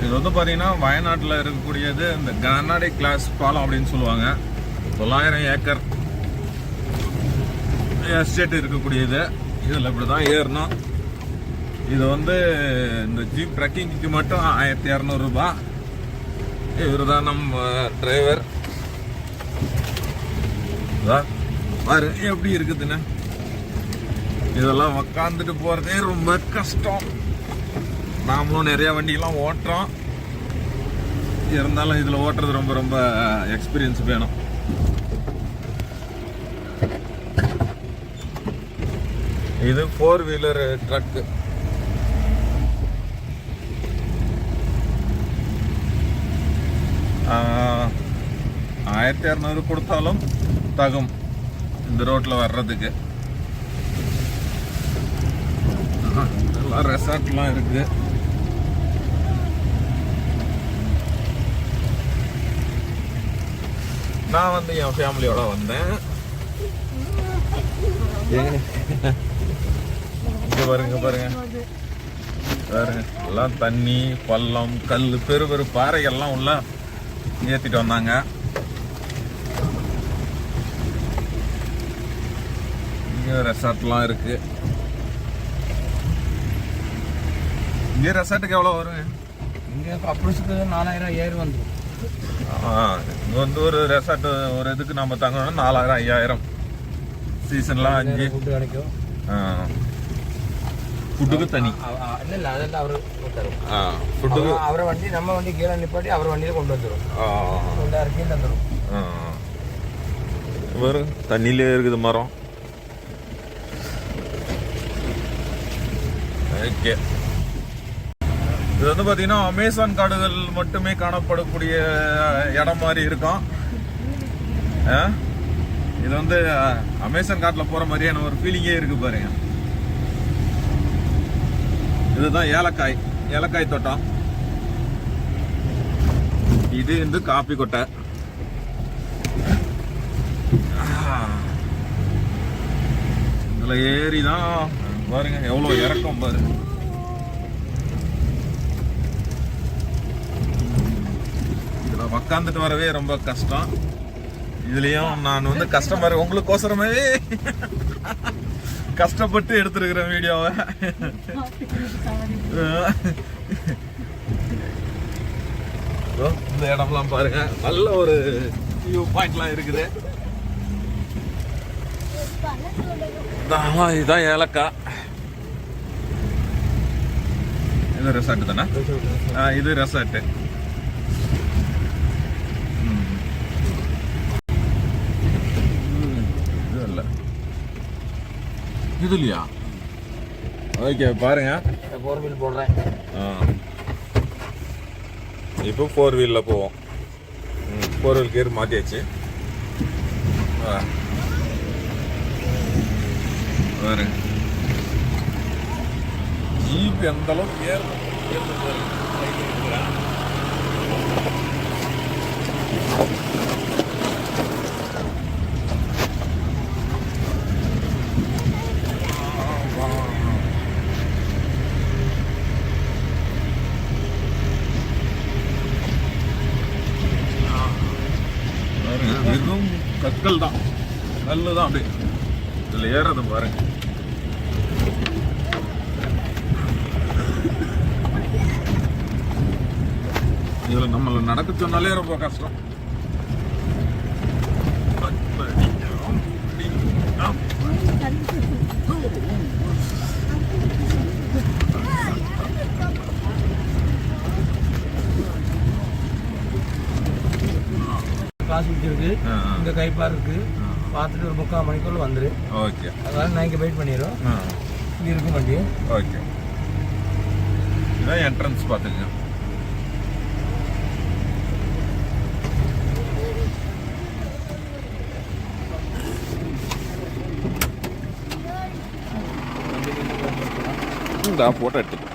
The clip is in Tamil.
இது வந்து பார்த்தீங்கன்னா வயநாட்டில் இருக்கக்கூடியது இந்த கண்ணாடி கிளாஸ் பாலம் அப்படின்னு சொல்லுவாங்க. 900 ஏக்கர் எஸ்டேட் இருக்கக்கூடியது. இதில் இப்படி தான் ஏறணும். இது வந்து இந்த ஜீப் ட்ரக்கிங்க்கு மட்டும் 1200 ரூபாய். இவர் தான் நம்ம டிரைவர். பாரு எப்படி இருக்குதுன்னு. இதெல்லாம் உக்காந்துட்டு போகிறதே ரொம்ப கஷ்டம். நாமளும் நிறைய வண்டியெல்லாம் ஓட்டுறோம். இருந்தாலும் இதில் ஓட்டுறது ரொம்ப ரொம்ப எக்ஸ்பீரியன்ஸ் வேணும். இது 4 வீலர் ட்ரக்கு. $1200 கொடுத்தாலும் தகும் இந்த ரோட்டில் வர்றதுக்கு. எல்லாம் ரெசார்ட்லாம் இருக்கு. நான் வந்து என் ஃபேமிலியோட வந்தேன். இங்க பாருங்க பாருங்க பாருங்க, எல்லாம் தண்ணி, பள்ளம், கல், பெரு பெரு பாறைகள்லாம் உள்ள ஏற்றிட்டு வந்தாங்க. இங்கே ரெசார்ட்லாம் இருக்கு. இங்கே ரெசார்ட்டுக்கு எவ்வளோ வருங்க? இங்கே அப்ரோச்சுக்கு 4000 5000 வந்துடும். இங்கே வந்து ஒரு ரெசார்ட் ஒரு இதுக்கு நம்ம தங்கணும்னா 4000 5000. சீசன்லாம் 5 ஃபுட்டு கிடைக்கும். ஃபுட்டுக்கு தனி இல்லை அதெல்லாம் அவர் ஃபுட்டுக்கு அவரை வண்டி நம்ம வண்டி கீழே நிப்பாட்டி அவர் வண்டியில் கொண்டு வந்துடும். கொண்டு இறக்கி தந்துடும். வரும் தண்ணியிலே இருக்குது மரம். ஓகே, இது வந்து பார்த்தீங்கன்னா அமேசான் காடுகள் மட்டுமே காணப்படக்கூடிய இடம் மாதிரி இருக்கும். இது வந்து அமேசான் காட்டில் போகிற மாதிரியான ஒரு ஃபீலிங்கே இருக்கு பாருங்க. இதுதான் ஏலக்காய் தோட்டம். இது வந்து காப்பி கொட்டை. இதுல ஏறிதான் பாருங்க எவ்வளவு இறக்கம் பாரு. இதுல உக்காந்துட்டு வரவே ரொம்ப கஷ்டம். இதுலயும் நான் வந்து கஸ்டமர் உங்களுக்கோசரமே கஷ்டப்பட்டு எடுத்துருக்கிறேன் வீடியோவை. இந்த இடம்லாம் பாருங்க, நல்ல ஒரு வியூ பாயிண்ட்லாம் இருக்குது. இதுதான் ஏலக்காய். இது ரெசார்ட் தானே? இது ரெசார்ட். இது இல்லை, இது இல்லையா? ஓகே பாருங்க, 4 வீல் போடுறேன். இப்போ 4 வீல்ல போவோம். 4 வீல் கேர் மாத்தியாச்சு. பாருங்க ஜீப் எந்த அளவுக்கு ஏறும். வெறும் கற்கள் தான், கல்லு தான். அப்படி இதில் ஏறது பாருங்க. இதில் நம்மளை நடக்க சொன்னாலே ரொம்ப கஷ்டம். கிளாஸ் இருக்கு, இந்த கைப்பார் இருக்கு. பார்த்துட்டு ஒரு 3/4 மணிக்குள்ள வந்துரு. ஓகே, அதனால நான் இங்கே வெயிட் பண்ணிடுறோம். இங்கே இருக்கும் வண்டி. ஓகே, இதான் என்ட்ரன்ஸ் பார்த்துங்க. இந்த போட்டோ எடுத்துக்கோ.